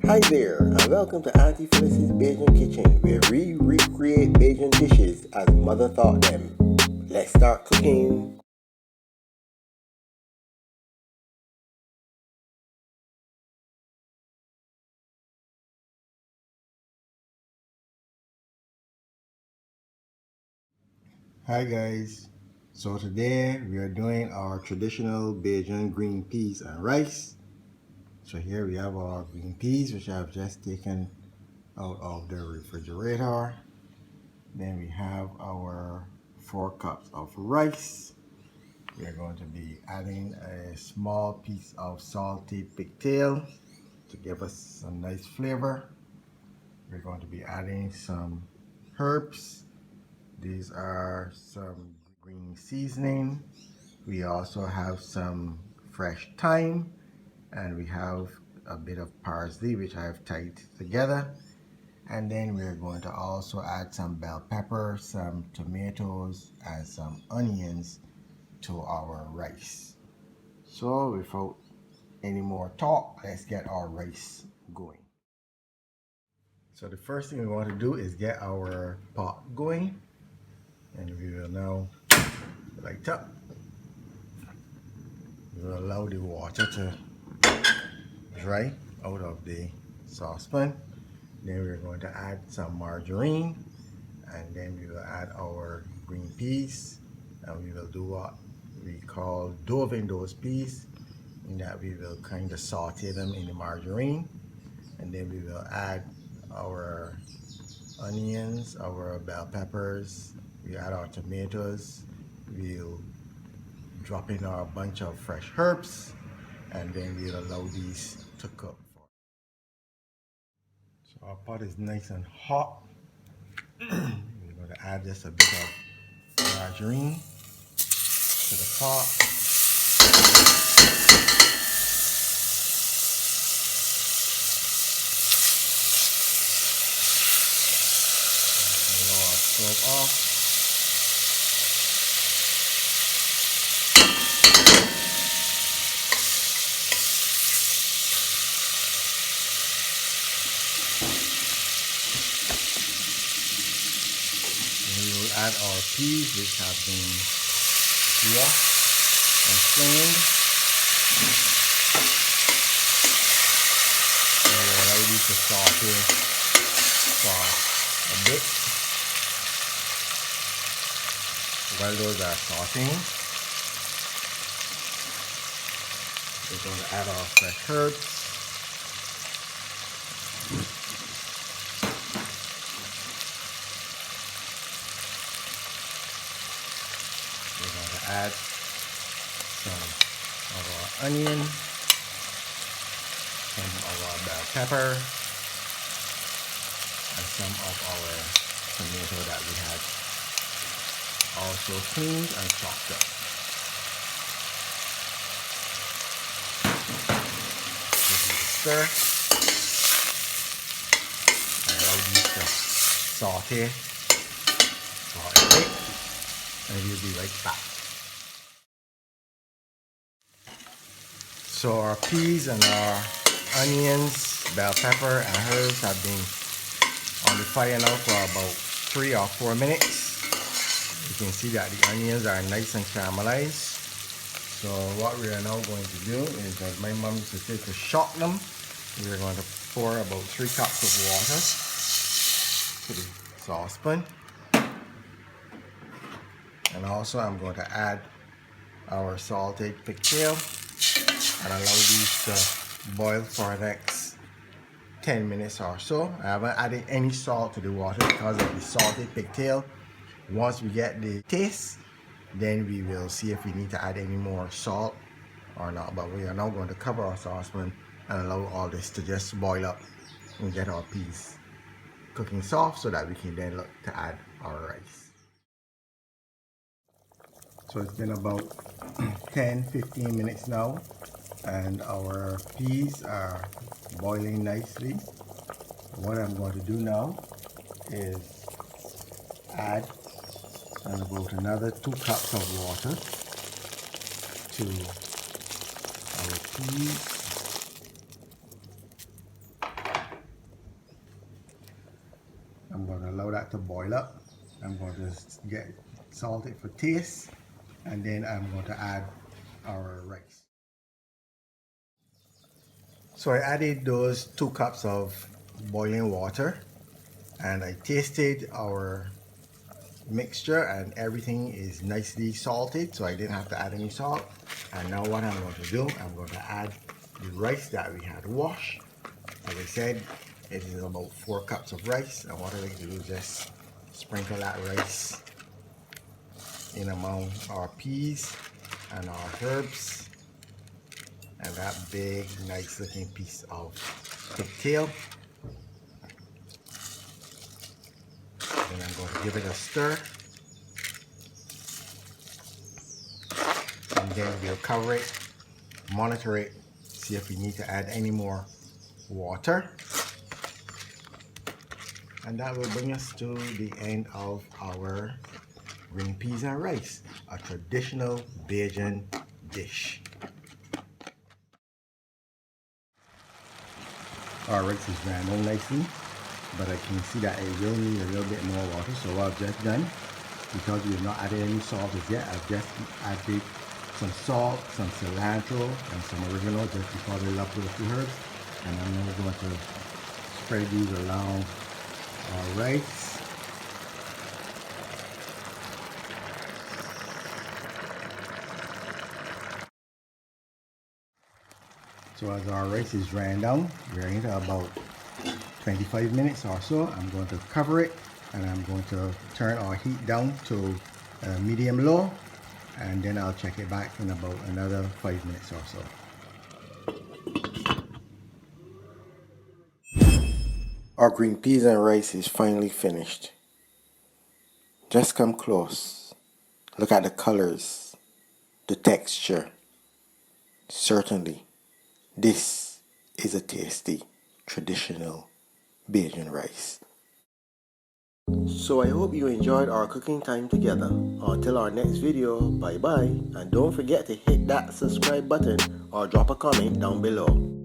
Hi there, and welcome to Auntie Phyllis Bajan Kitchen, where we recreate Bajan dishes as mother taught them. Let's start cooking. Hi guys, so today we are doing our traditional Bajan green peas and rice. So here we have our green peas, which I've just taken out of the refrigerator. Then we have our 4 cups of rice. We are going to be adding a small piece of salted pigtail to give us some nice flavor. We're going to be adding some herbs. These are some green seasoning. We also have some fresh thyme, and we have a bit of parsley, which I have tied together. And then we're going to also add some bell pepper, some tomatoes, and some onions to our rice. So without any more talk, let's get our rice going. So the first thing we want to do is get our pot going, and we will now light up. We will allow the water to dry out of the saucepan. Then we're going to add some margarine, and then we will add our green peas, and we will do what we call doving those peas, in that we will kind of saute them in the margarine, and then we will add our onions, our bell peppers, we add our tomatoes, we'll drop in our bunch of fresh herbs, and then we'll allow these to cook. So our pot is nice and hot. We're going to add just a bit of margarine to the pot. Allow our stove off. Add our peas, which have been washed and cleaned. And we'll allow these to saute for a bit. While those are sauteing, we're going to add our fresh herbs. We're going to add some of our onion, some of our bell pepper, and some of our tomato that we had also cleaned and chopped up. Give it a stir and allow these to saute for a bit, and we'll be right back. So our peas and our onions, bell pepper, and herbs have been on the fire now for about 3 or 4 minutes. You can see that the onions are nice and caramelized. So what we are now going to do is, as my mom used to say, to shock them. We're going to pour about 3 cups of water to the saucepan. And also I'm going to add our salted pigtail and allow these to boil for the next 10 minutes or so. I haven't added any salt to the water because of the salted pigtail. Once we get the taste, then we will see if we need to add any more salt or not. But we are now going to cover our saucepan and allow all this to just boil up and get our peas cooking soft, so that we can then look to add our rice. So it's been about 10-15 minutes now, and our peas are boiling nicely. What I'm going to do now is add about another 2 cups of water to our peas. that to boil up. I'm going to get salt it for taste, and then I'm going to add our rice. So I added those 2 cups of boiling water, and I tasted our mixture and everything is nicely salted, so I didn't have to add any salt. And now what I'm going to do, I'm going to add the rice that we had washed. As I said, it is about 4 cups of rice, and what I like to do is just sprinkle that rice in among our peas and our herbs and that big nice looking piece of pigtail. Then I'm going to give it a stir, and then we'll cover it, monitor it, see if we need to add any more water. And that will bring us to the end of our green peas and rice, a traditional Bajan dish. Our rice is ran out nicely, but I can see that it will need a little bit more water. So what I've just done, because we have not added any salt as yet, I've just added some salt, some cilantro, and some oregano just because I love those 2 herbs. And I'm now going to spread these around our rice. So as our rice is drained down, we're into about 25 minutes or so. I'm going to cover it, and I'm going to turn our heat down to medium low, and then I'll check it back in about another 5 minutes or so. Our green peas and rice is finally finished. Just come close. Look at the colors, the texture. Certainly, this is a tasty, traditional Bajan rice. So I hope you enjoyed our cooking time together. Until our next video, bye bye, and don't forget to hit that subscribe button or drop a comment down below.